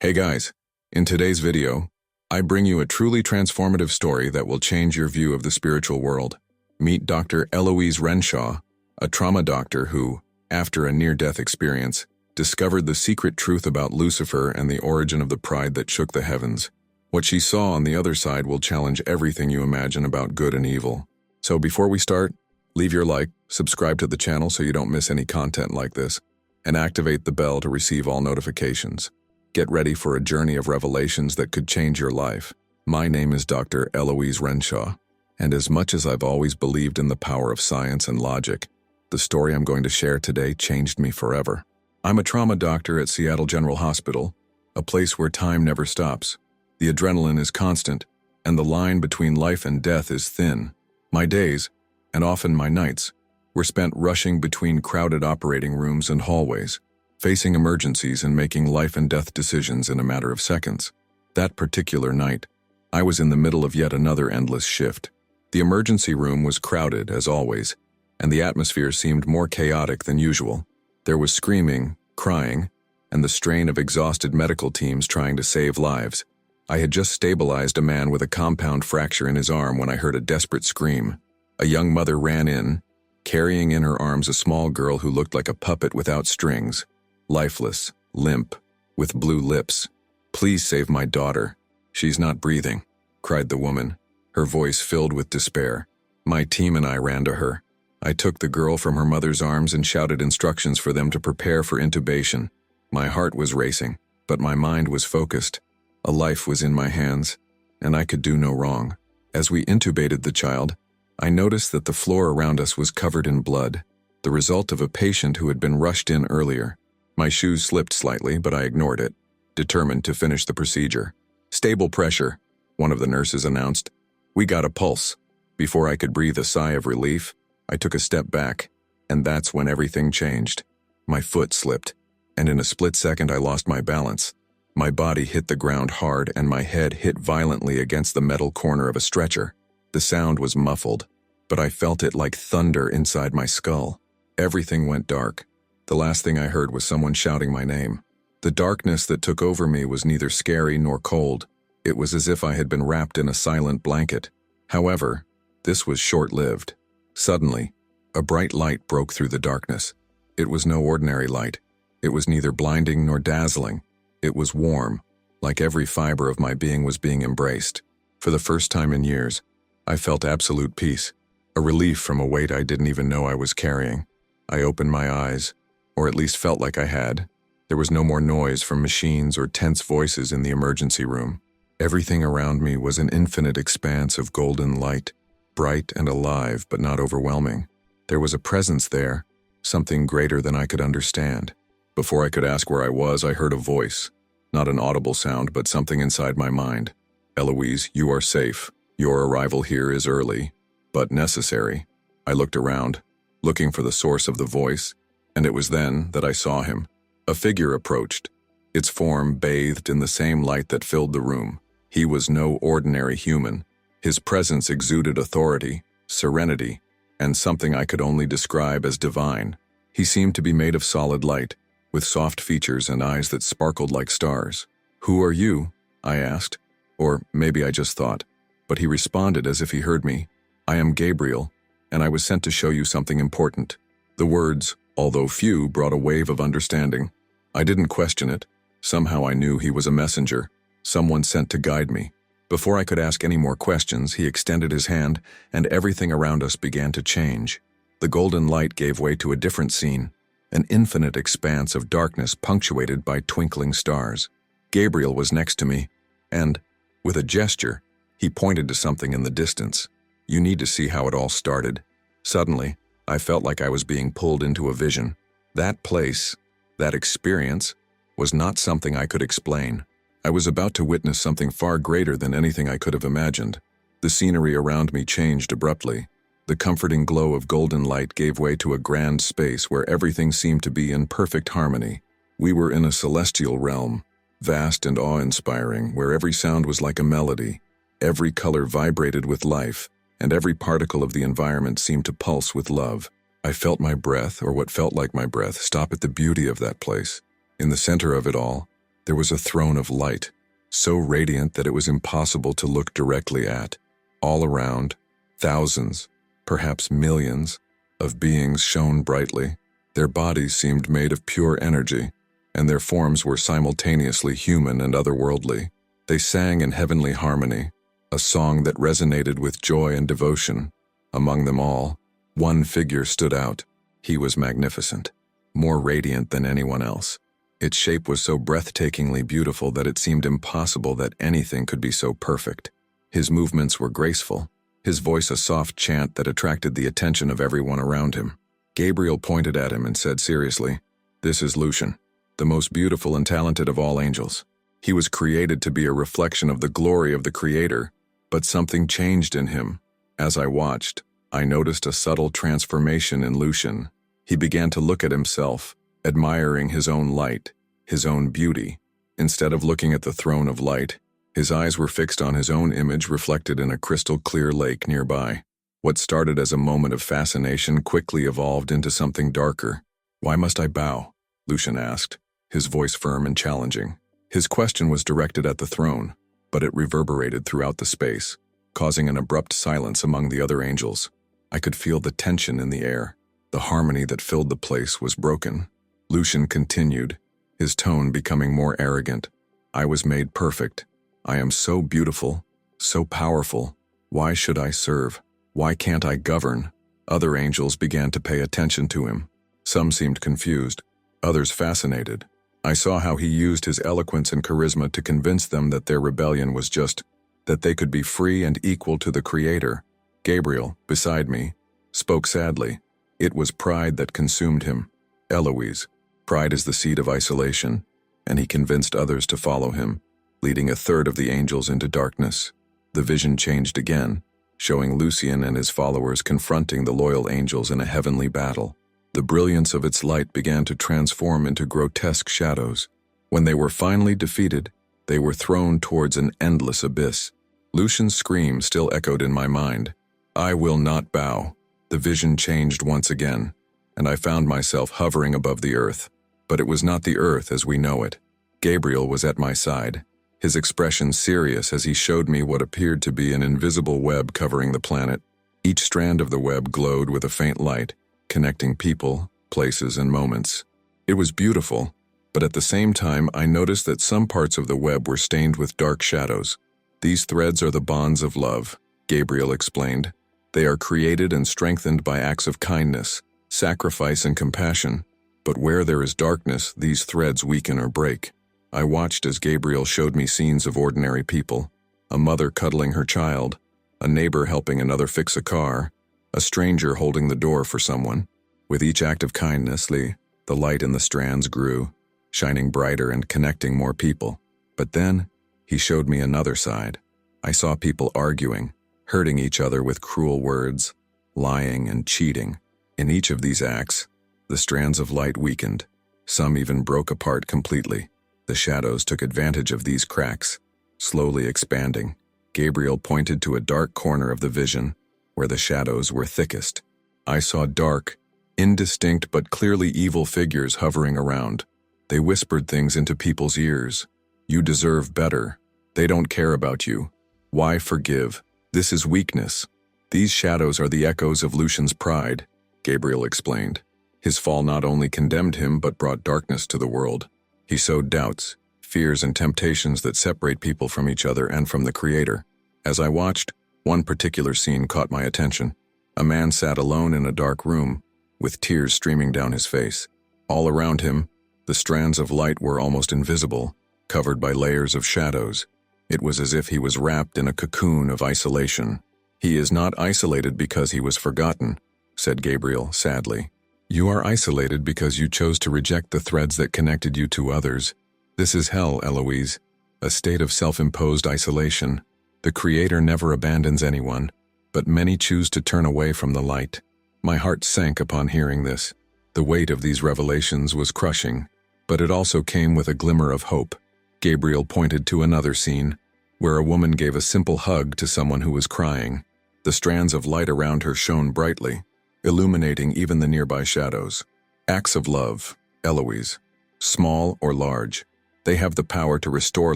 Hey guys, in today's video, I bring you a truly transformative story that will change your view of the spiritual world. Meet Dr. Eloise Renshaw, a trauma doctor who, after a near-death experience, discovered the secret truth about Lucifer and the origin of the pride that shook the heavens. What she saw on the other side will challenge everything you imagine about good and evil. So before we start, leave your like, subscribe to the channel so you don't miss any content like this, and activate the bell to receive all notifications. Get ready for a journey of revelations that could change your life. My name is Dr. Eloise Renshaw, and as much as I've always believed in the power of science and logic, the story I'm going to share today changed me forever. I'm a trauma doctor at Seattle General Hospital, a place where time never stops. The adrenaline is constant, and the line between life and death is thin. My days, and often my nights, were spent rushing between crowded operating rooms and hallways, facing emergencies and making life and death decisions in a matter of seconds. That particular night, I was in the middle of yet another endless shift. The emergency room was crowded, as always, and the atmosphere seemed more chaotic than usual. There was screaming, crying, and the strain of exhausted medical teams trying to save lives. I had just stabilized a man with a compound fracture in his arm when I heard a desperate scream. A young mother ran in, carrying in her arms a small girl who looked like a puppet without strings. Lifeless, limp, with blue lips. "Please save my daughter. She's not breathing," cried the woman, her voice filled with despair. My team and I ran to her. I took the girl from her mother's arms and shouted instructions for them to prepare for intubation. My heart was racing, but my mind was focused. A life was in my hands, and I could do no wrong. As we intubated the child, I noticed that the floor around us was covered in blood, the result of a patient who had been rushed in earlier. My shoes slipped slightly, but I ignored it, determined to finish the procedure. "Stable pressure," one of the nurses announced. "We got a pulse." Before I could breathe a sigh of relief, I took a step back, and that's when everything changed. My foot slipped, and in a split second I lost my balance. My body hit the ground hard, and my head hit violently against the metal corner of a stretcher. The sound was muffled, but I felt it like thunder inside my skull. Everything went dark. The last thing I heard was someone shouting my name. The darkness that took over me was neither scary nor cold. It was as if I had been wrapped in a silent blanket. However, this was short-lived. Suddenly, a bright light broke through the darkness. It was no ordinary light. It was neither blinding nor dazzling. It was warm, like every fiber of my being was being embraced. For the first time in years, I felt absolute peace, a relief from a weight I didn't even know I was carrying. I opened my eyes, or at least felt like I had. There was no more noise from machines or tense voices in the emergency room. Everything around me was an infinite expanse of golden light, bright and alive but not overwhelming. There was a presence there, something greater than I could understand. Before I could ask where I was, I heard a voice. Not an audible sound, but something inside my mind. "Eloise, you are safe. Your arrival here is early, but necessary." I looked around, looking for the source of the voice, and it was then that I saw him. A figure approached, its form bathed in the same light that filled the room. He was no ordinary human. His presence exuded authority, serenity, and something I could only describe as divine. He seemed to be made of solid light, with soft features and eyes that sparkled like stars. "Who are you?" I asked, or maybe I just thought. But he responded as if he heard me. "I am Gabriel, and I was sent to show you something important." The words, although few, brought a wave of understanding. I didn't question it. Somehow I knew he was a messenger, someone sent to guide me. Before I could ask any more questions, he extended his hand, and everything around us began to change. The golden light gave way to a different scene, an infinite expanse of darkness punctuated by twinkling stars. Gabriel was next to me, and, with a gesture, he pointed to something in the distance. You need to see how it all started. Suddenly, I felt like I was being pulled into a vision. That place, that experience, was not something I could explain. I was about to witness something far greater than anything I could have imagined. The scenery around me changed abruptly. The comforting glow of golden light gave way to a grand space where everything seemed to be in perfect harmony. We were in a celestial realm, vast and awe-inspiring, where every sound was like a melody, every color vibrated with life, and every particle of the environment seemed to pulse with love. I felt my breath, or what felt like my breath, stop at the beauty of that place. In the center of it all, There was a throne of light, so radiant that it was impossible to look directly at. All around, thousands, perhaps millions, of beings shone brightly. Their bodies seemed made of pure energy, and their forms were simultaneously human and otherworldly. They sang in heavenly harmony, a song that resonated with joy and devotion. Among them all, one figure stood out. He was magnificent, more radiant than anyone else. Its shape was so breathtakingly beautiful that it seemed impossible that anything could be so perfect. His movements were graceful, his voice a soft chant that attracted the attention of everyone around him. Gabriel pointed at him and said seriously, "This is Lucian, the most beautiful and talented of all angels. He was created to be a reflection of the glory of the Creator, but something changed in him. As I watched, I noticed a subtle transformation in Lucian. He began to look at himself, admiring his own light, his own beauty. Instead of looking at the throne of light, his eyes were fixed on his own image reflected in a crystal-clear lake nearby. What started as a moment of fascination quickly evolved into something darker. "Why must I bow?" Lucian asked, his voice firm and challenging. His question was directed at the throne, but it reverberated throughout the space, causing an abrupt silence among the other angels. I could feel the tension in the air. The harmony that filled the place was broken. Lucian continued, his tone becoming more arrogant. "I was made perfect. I am so beautiful, so powerful. Why should I serve? Why can't I govern?" Other angels began to pay attention to him. Some seemed confused, others fascinated. I saw how he used his eloquence and charisma to convince them that their rebellion was just, that they could be free and equal to the Creator. Gabriel, beside me, spoke sadly. It was pride that consumed him. Eloise, pride is the seed of isolation, and he convinced others to follow him, leading a third of the angels into darkness. The vision changed again, showing Lucian and his followers confronting the loyal angels in a heavenly battle. The brilliance of its light began to transform into grotesque shadows. When they were finally defeated, they were thrown towards an endless abyss. Lucian's scream still echoed in my mind. "I will not bow." The vision changed once again, and I found myself hovering above the earth. But it was not the earth as we know it. Gabriel was at my side, his expression serious as he showed me what appeared to be an invisible web covering the planet. Each strand of the web glowed with a faint light, connecting people, places, and moments. It was beautiful, but at the same time I noticed that some parts of the web were stained with dark shadows. "These threads are the bonds of love," Gabriel explained. "They are created and strengthened by acts of kindness, sacrifice, and compassion. But where there is darkness, these threads weaken or break." I watched as Gabriel showed me scenes of ordinary people, a mother cuddling her child, a neighbor helping another fix a car, a stranger holding the door for someone. With each act of kindness, the light in the strands grew, shining brighter and connecting more people. But then, he showed me another side. I saw people arguing, hurting each other with cruel words, lying and cheating. In each of these acts, the strands of light weakened. Some even broke apart completely. The shadows took advantage of these cracks, slowly expanding. Gabriel pointed to a dark corner of the vision, where the shadows were thickest. I saw dark, indistinct but clearly evil figures hovering around. They whispered things into people's ears. "You deserve better. They don't care about you. Why forgive? This is weakness." "These shadows are the echoes of Lucian's pride," Gabriel explained. "His fall not only condemned him but brought darkness to the world. He sowed doubts, fears, and temptations that separate people from each other and from the Creator." As I watched, one particular scene caught my attention. A man sat alone in a dark room, with tears streaming down his face. All around him, the strands of light were almost invisible, covered by layers of shadows. It was as if he was wrapped in a cocoon of isolation. "He is not isolated because he was forgotten," said Gabriel sadly. "You are isolated because you chose to reject the threads that connected you to others. This is hell, Eloise, a state of self-imposed isolation. The Creator never abandons anyone, but many choose to turn away from the light." My heart sank upon hearing this. The weight of these revelations was crushing, but it also came with a glimmer of hope. Gabriel pointed to another scene, where a woman gave a simple hug to someone who was crying. The strands of light around her shone brightly, illuminating even the nearby shadows. Acts of love, Eloise, small or large, They have the power to restore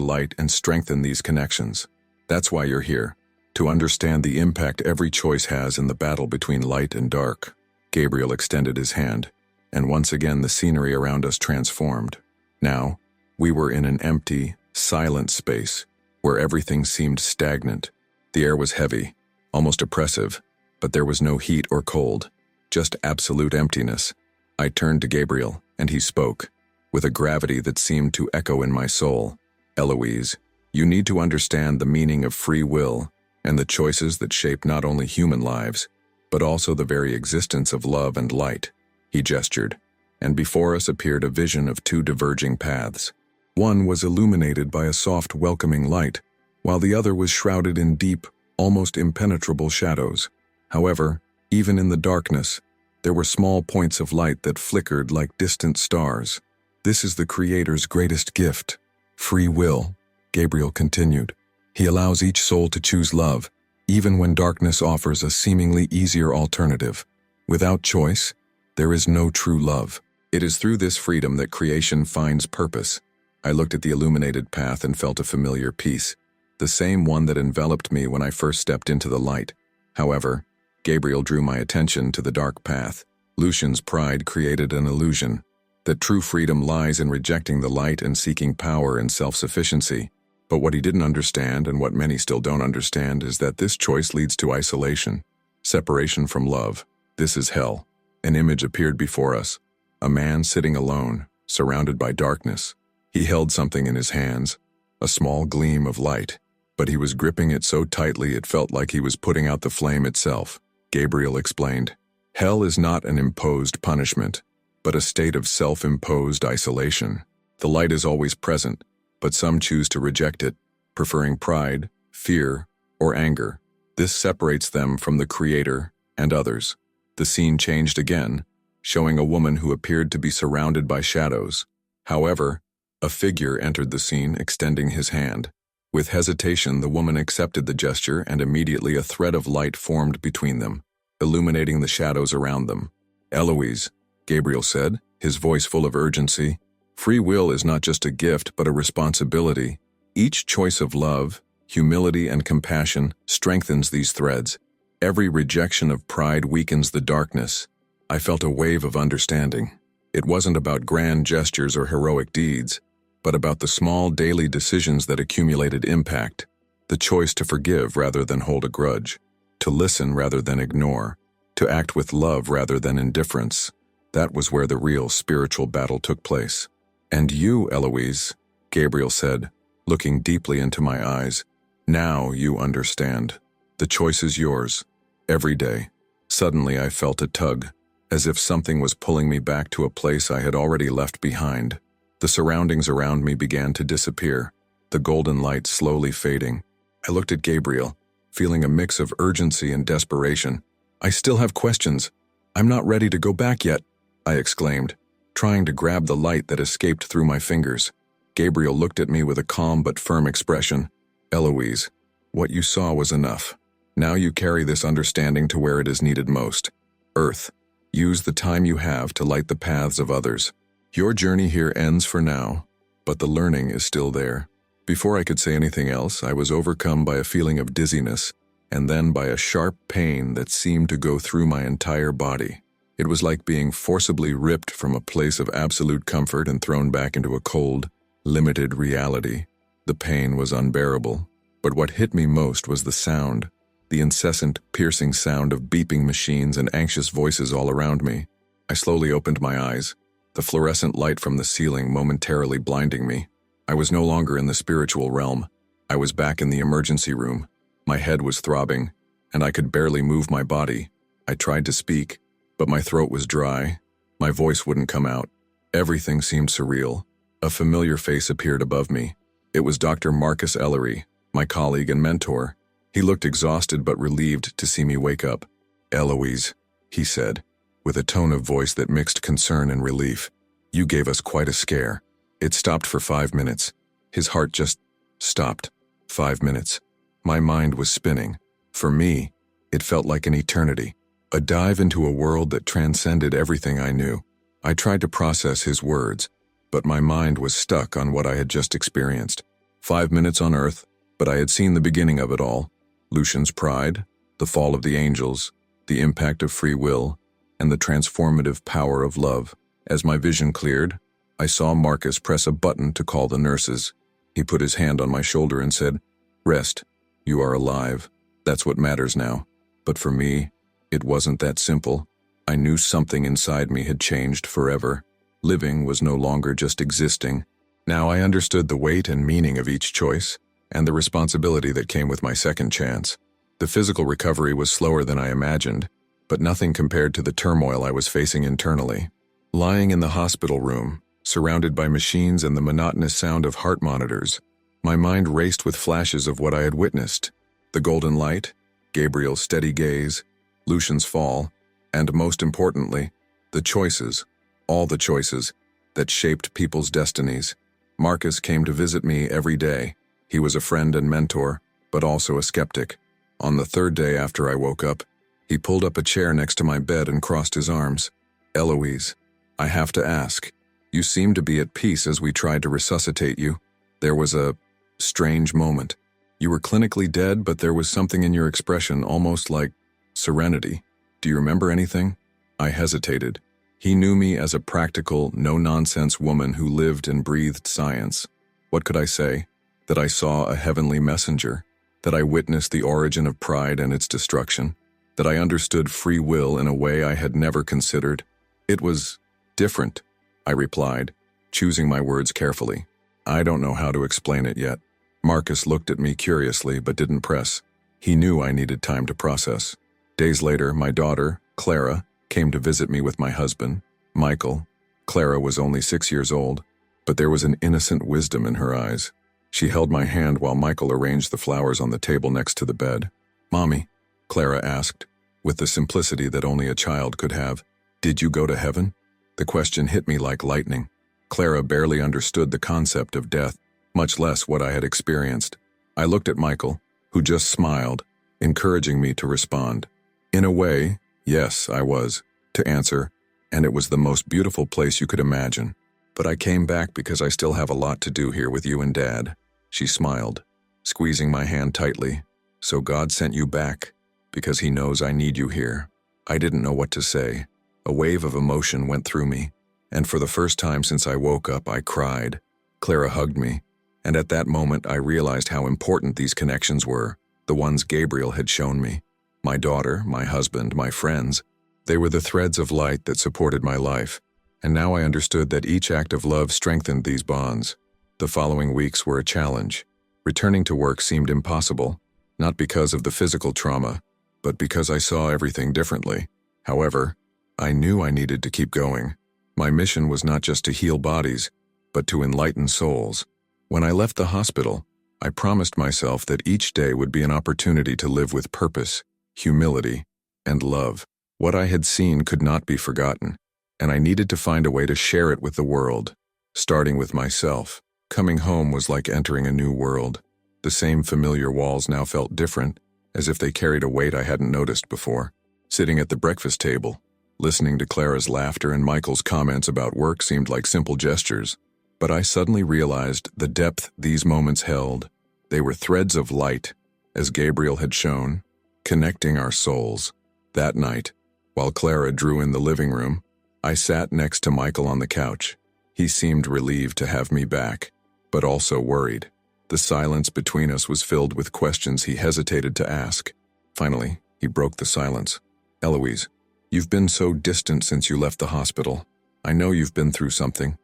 light and strengthen these connections. That's why you're here, to understand the impact every choice has in the battle between light and dark. Gabriel extended his hand, and once again the scenery around us transformed. Now, we were in an empty, silent space, where everything seemed stagnant. The air was heavy, almost oppressive, but there was no heat or cold, just absolute emptiness. I turned to Gabriel, and he spoke, with a gravity that seemed to echo in my soul. Eloise, you need to understand the meaning of free will and the choices that shape not only human lives, but also the very existence of love and light. He gestured, and before us appeared a vision of two diverging paths. One was illuminated by a soft, welcoming light, while the other was shrouded in deep, almost impenetrable shadows. However, even in the darkness, there were small points of light that flickered like distant stars. This is the Creator's greatest gift, free will, Gabriel continued. He allows each soul to choose love, even when darkness offers a seemingly easier alternative. Without choice, there is no true love. It is through this freedom that creation finds purpose. I looked at the illuminated path and felt a familiar peace, the same one that enveloped me when I first stepped into the light. However, Gabriel drew my attention to the dark path. Lucian's pride created an illusion that true freedom lies in rejecting the light and seeking power and self-sufficiency. But what he didn't understand, and what many still don't understand, is that this choice leads to isolation, separation from love. This is hell. An image appeared before us, a man sitting alone, surrounded by darkness. He held something in his hands, a small gleam of light, but he was gripping it so tightly it felt like he was putting out the flame itself. Gabriel explained, hell is not an imposed punishment, but a state of self-imposed isolation. The light is always present, but some choose to reject it, preferring pride, fear, or anger. This separates them from the Creator and others. The scene changed again, showing a woman who appeared to be surrounded by shadows. However, a figure entered the scene, extending his hand. With hesitation, the woman accepted the gesture, and immediately a thread of light formed between them, illuminating the shadows around them. Eloise, Gabriel said, his voice full of urgency, free will is not just a gift but a responsibility. Each choice of love, humility, and compassion strengthens these threads. Every rejection of pride weakens the darkness. I felt a wave of understanding. It wasn't about grand gestures or heroic deeds, but about the small daily decisions that accumulated impact. The choice to forgive rather than hold a grudge, to listen rather than ignore, to act with love rather than indifference. That was where the real spiritual battle took place. And you, Eloise, Gabriel said, looking deeply into my eyes, now you understand. The choice is yours, every day. Suddenly I felt a tug, as if something was pulling me back to a place I had already left behind. The surroundings around me began to disappear, the golden light slowly fading. I looked at Gabriel, feeling a mix of urgency and desperation. I still have questions. I'm not ready to go back yet, I exclaimed, trying to grab the light that escaped through my fingers. Gabriel looked at me with a calm but firm expression. Eloise, what you saw was enough. Now you carry this understanding to where it is needed most. Earth, use the time you have to light the paths of others. Your journey here ends for now, but the learning is still there. Before I could say anything else, I was overcome by a feeling of dizziness, and then by a sharp pain that seemed to go through my entire body. It was like being forcibly ripped from a place of absolute comfort and thrown back into a cold, limited reality. The pain was unbearable, but what hit me most was the sound, the incessant, piercing sound of beeping machines and anxious voices all around me. I slowly opened my eyes, the fluorescent light from the ceiling momentarily blinding me. I was no longer in the spiritual realm. I was back in the emergency room. My head was throbbing, and I could barely move my body. I tried to speak, but my throat was dry. My voice wouldn't come out. Everything seemed surreal. A familiar face appeared above me. It was Dr. Marcus Ellery, my colleague and mentor. He looked exhausted but relieved to see me wake up. Eloise, he said, with a tone of voice that mixed concern and relief. You gave us quite a scare. It stopped for 5 minutes. His heart just stopped. 5 minutes. My mind was spinning. For me, it felt like an eternity. A dive into a world that transcended everything I knew. I tried to process his words, but my mind was stuck on what I had just experienced. 5 minutes on Earth, but I had seen the beginning of it all. Lucian's pride, the fall of the angels, the impact of free will, and the transformative power of love. As my vision cleared, I saw Marcus press a button to call the nurses. He put his hand on my shoulder and said, "Rest. You are alive. That's what matters now." But for me, it wasn't that simple. I knew something inside me had changed forever. Living was no longer just existing. Now I understood the weight and meaning of each choice, and the responsibility that came with my second chance. The physical recovery was slower than I imagined, but nothing compared to the turmoil I was facing internally. Lying in the hospital room, surrounded by machines and the monotonous sound of heart monitors, my mind raced with flashes of what I had witnessed. The golden light, Gabriel's steady gaze, Lucian's fall, and most importantly, the choices, all the choices, that shaped people's destinies. Marcus came to visit me every day. He was a friend and mentor, but also a skeptic. On the third day after I woke up, he pulled up a chair next to my bed and crossed his arms. "Eloise, I have to ask, you seemed to be at peace as we tried to resuscitate you. There was a strange moment. You were clinically dead, but there was something in your expression, almost like serenity. Do you remember anything?" I hesitated. He knew me as a practical, no-nonsense woman who lived and breathed science. What could I say? That I saw a heavenly messenger? That I witnessed the origin of pride and its destruction? That I understood free will in a way I had never considered? It was different, I replied, choosing my words carefully. I don't know how to explain it yet. Marcus looked at me curiously but didn't press. He knew I needed time to process. Days later, my daughter, Clara, came to visit me with my husband, Michael. Clara was only 6 years old, but there was an innocent wisdom in her eyes. She held my hand while Michael arranged the flowers on the table next to the bed. "Mommy," Clara asked, with the simplicity that only a child could have, "did you go to heaven?" The question hit me like lightning. Clara barely understood the concept of death, much less what I had experienced. I looked at Michael, who just smiled, encouraging me to respond. In a way, yes, I was, to answer, and it was the most beautiful place you could imagine. But I came back because I still have a lot to do here with you and Dad. She smiled, squeezing my hand tightly. "So God sent you back, because He knows I need you here." I didn't know what to say. A wave of emotion went through me, and for the first time since I woke up, I cried. Clara hugged me, and at that moment I realized how important these connections were, the ones Gabriel had shown me. My daughter, my husband, my friends, they were the threads of light that supported my life, and now I understood that each act of love strengthened these bonds. The following weeks were a challenge. Returning to work seemed impossible, not because of the physical trauma, but because I saw everything differently. However, I knew I needed to keep going. My mission was not just to heal bodies, but to enlighten souls. When I left the hospital, I promised myself that each day would be an opportunity to live with purpose, humility, and love. What I had seen could not be forgotten, and I needed to find a way to share it with the world, starting with myself. Coming home was like entering a new world. The same familiar walls now felt different, as if they carried a weight I hadn't noticed before. Sitting at the breakfast table, listening to Clara's laughter and Michael's comments about work seemed like simple gestures, but I suddenly realized the depth these moments held. They were threads of light, as Gabriel had shown, connecting our souls. That night, while Clara drew in the living room, I sat next to Michael on the couch. He seemed relieved to have me back, but also worried. The silence between us was filled with questions he hesitated to ask. Finally, he broke the silence. "Eloise, you've been so distant since you left the hospital. I know you've been through something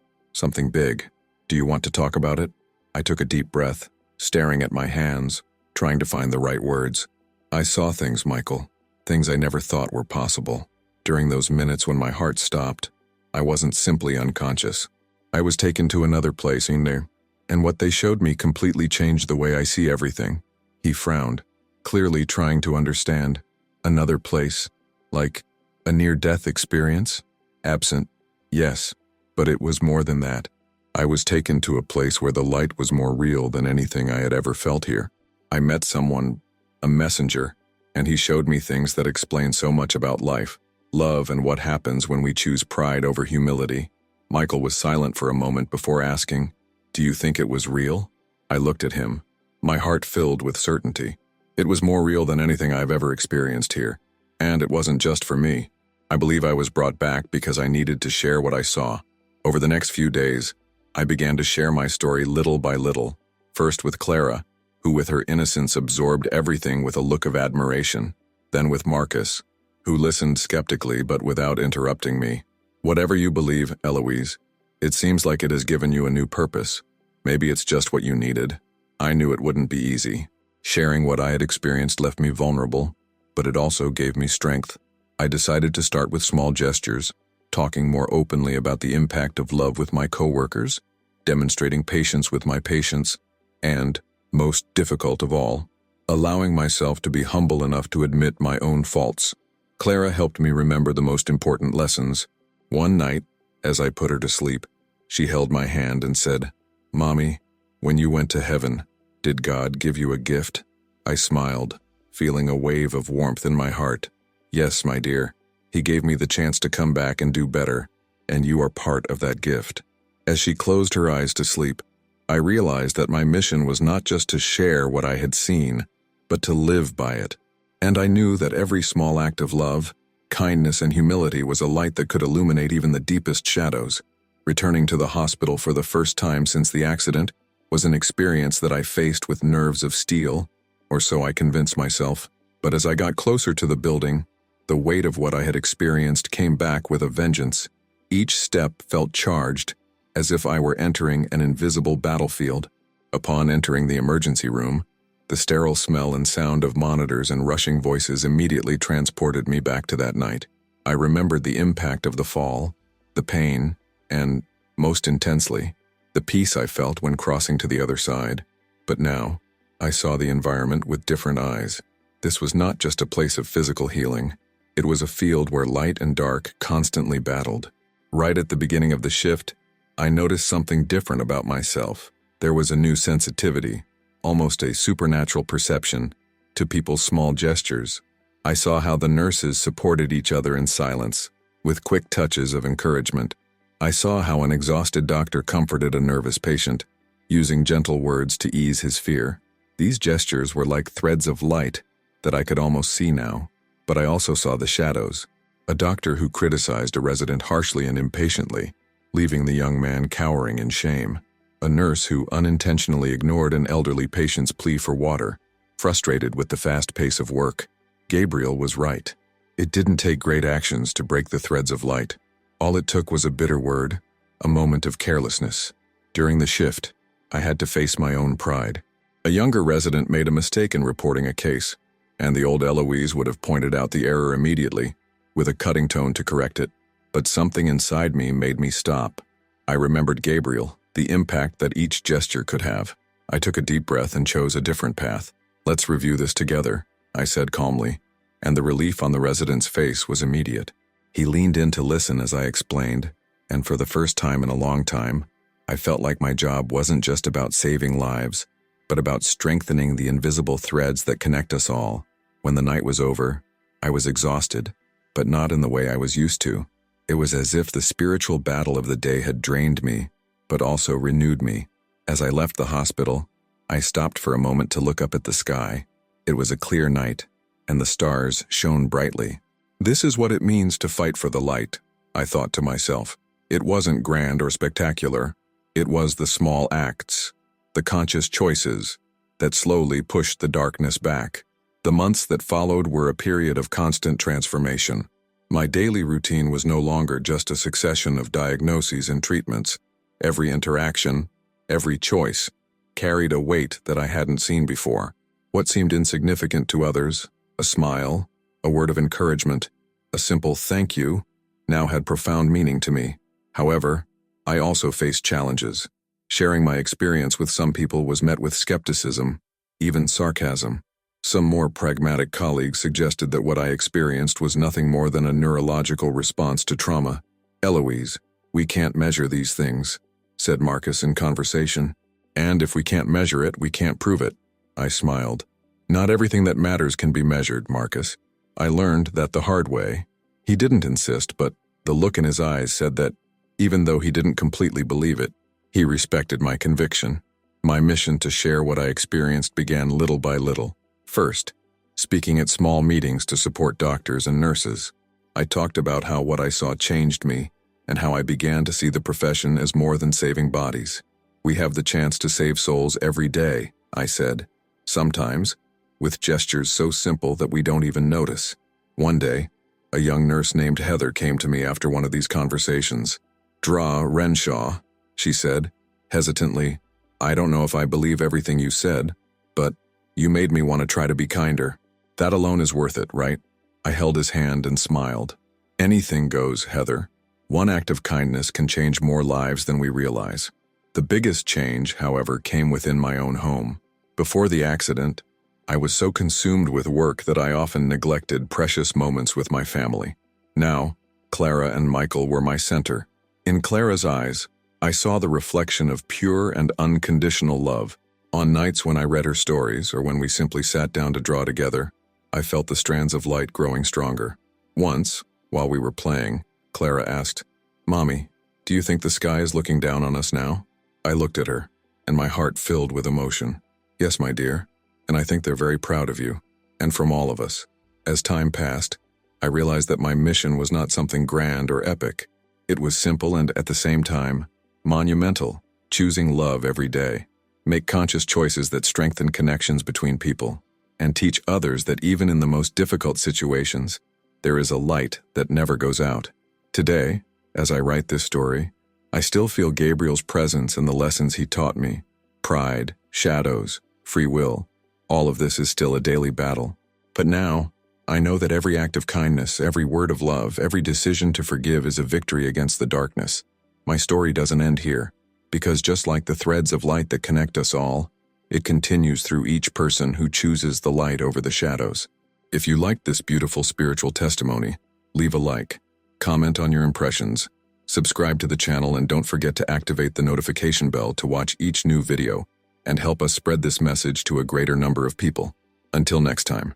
big. Do you want to talk about it?" I took a deep breath, staring at my hands, trying to find the right words. "I saw things, Michael, things I never thought were possible. During those minutes when my heart stopped, I wasn't simply unconscious. I was taken to another place in there, and what they showed me completely changed the way I see everything." He frowned, clearly trying to understand. "Another place? Like a near-death experience?" "Absent, yes, but it was more than that. I was taken to a place where the light was more real than anything I had ever felt here. I met someone, a messenger, and he showed me things that explain so much about life, love, and what happens when we choose pride over humility. Michael was silent for a moment before asking, "Do you think it was real?" I looked at him, my heart filled with certainty. It was more real than anything I've ever experienced here, and it wasn't just for me. I believe I was brought back because I needed to share what I saw. Over the next few days, I began to share my story little by little, first with Clara, who with her innocence absorbed everything with a look of admiration, then with Marcus, who listened skeptically but without interrupting me. Whatever you believe, Eloise, it seems like it has given you a new purpose. Maybe it's just what you needed. I knew it wouldn't be easy. Sharing what I had experienced left me vulnerable, but it also gave me strength. I decided to start with small gestures, talking more openly about the impact of love with my coworkers, demonstrating patience with my patients, and, most difficult of all, allowing myself to be humble enough to admit my own faults. Clara helped me remember the most important lessons. One night, as I put her to sleep, she held my hand and said, "Mommy, when you went to heaven, did God give you a gift?" I smiled, feeling a wave of warmth in my heart. "Yes, my dear. He gave me the chance to come back and do better, and you are part of that gift." As she closed her eyes to sleep, I realized that my mission was not just to share what I had seen, but to live by it. And I knew that every small act of love, kindness, and humility was a light that could illuminate even the deepest shadows. Returning to the hospital for the first time since the accident was an experience that I faced with nerves of steel, or so I convinced myself. But as I got closer to the building, the weight of what I had experienced came back with a vengeance. Each step felt charged, as if I were entering an invisible battlefield. Upon entering the emergency room, the sterile smell and sound of monitors and rushing voices immediately transported me back to that night. I remembered the impact of the fall, the pain, and, most intensely, the peace I felt when crossing to the other side. But now, I saw the environment with different eyes. This was not just a place of physical healing. It was a field where light and dark constantly battled. Right at the beginning of the shift, I noticed something different about myself. There was a new sensitivity, almost a supernatural perception, to people's small gestures. I saw how the nurses supported each other in silence, with quick touches of encouragement. I saw how an exhausted doctor comforted a nervous patient, using gentle words to ease his fear. These gestures were like threads of light that I could almost see now, but I also saw the shadows. A doctor who criticized a resident harshly and impatiently, leaving the young man cowering in shame. A nurse who unintentionally ignored an elderly patient's plea for water, frustrated with the fast pace of work. Gabriel was right. It didn't take great actions to break the threads of light. All it took was a bitter word, a moment of carelessness. During the shift, I had to face my own pride. A younger resident made a mistake in reporting a case, and the old Eloise would have pointed out the error immediately, with a cutting tone to correct it. But something inside me made me stop. I remembered Gabriel, the impact that each gesture could have. I took a deep breath and chose a different path. "Let's review this together," I said calmly, and the relief on the resident's face was immediate. He leaned in to listen as I explained, and for the first time in a long time, I felt like my job wasn't just about saving lives, but about strengthening the invisible threads that connect us all. When the night was over, I was exhausted, but not in the way I was used to. It was as if the spiritual battle of the day had drained me, but also renewed me. As I left the hospital, I stopped for a moment to look up at the sky. It was a clear night, and the stars shone brightly. This is what it means to fight for the light, I thought to myself. It wasn't grand or spectacular. It was the small acts, the conscious choices, that slowly pushed the darkness back. The months that followed were a period of constant transformation. My daily routine was no longer just a succession of diagnoses and treatments. Every interaction, every choice, carried a weight that I hadn't seen before. What seemed insignificant to others, a smile, a word of encouragement, a simple thank you, now had profound meaning to me. However, I also faced challenges. Sharing my experience with some people was met with skepticism, even sarcasm. Some more pragmatic colleagues suggested that what I experienced was nothing more than a neurological response to trauma. "Eloise, we can't measure these things," said Marcus in conversation. "And if we can't measure it, we can't prove it." I smiled. "Not everything that matters can be measured, Marcus. I learned that the hard way." He didn't insist, but the look in his eyes said that Even though he didn't completely believe it, he respected my conviction. My mission to share what I experienced began little by little. First, speaking at small meetings to support doctors and nurses, I talked about how what I saw changed me and how I began to see the profession as more than saving bodies. We have the chance to save souls every day, I said, sometimes with gestures so simple that we don't even notice. One day, a young nurse named Heather came to me after one of these conversations. "Dra Renshaw," she said, hesitantly, "I don't know if I believe everything you said, but you made me want to try to be kinder. That alone is worth it, right?" I held his hand and smiled. "Anything goes, Heather. One act of kindness can change more lives than we realize." The biggest change, however, came within my own home. Before the accident, I was so consumed with work that I often neglected precious moments with my family. Now, Clara and Michael were my center. In Clara's eyes, I saw the reflection of pure and unconditional love. On nights when I read her stories or when we simply sat down to draw together, I felt the strands of light growing stronger. Once, while we were playing, Clara asked, "Mommy, do you think the sky is looking down on us now?" I looked at her, and my heart filled with emotion. "Yes, my dear, and I think they're very proud of you, and from all of us." As time passed, I realized that my mission was not something grand or epic. It was simple and, at the same time, monumental, choosing love every day, make conscious choices that strengthen connections between people, and teach others that even in the most difficult situations, there is a light that never goes out. Today, as I write this story, I still feel Gabriel's presence and the lessons he taught me. Pride, shadows, free will, all of this is still a daily battle. But now, I know that every act of kindness, every word of love, every decision to forgive is a victory against the darkness. My story doesn't end here, because just like the threads of light that connect us all, it continues through each person who chooses the light over the shadows. If you liked this beautiful spiritual testimony, leave a like, comment on your impressions, subscribe to the channel, and don't forget to activate the notification bell to watch each new video and help us spread this message to a greater number of people. Until next time.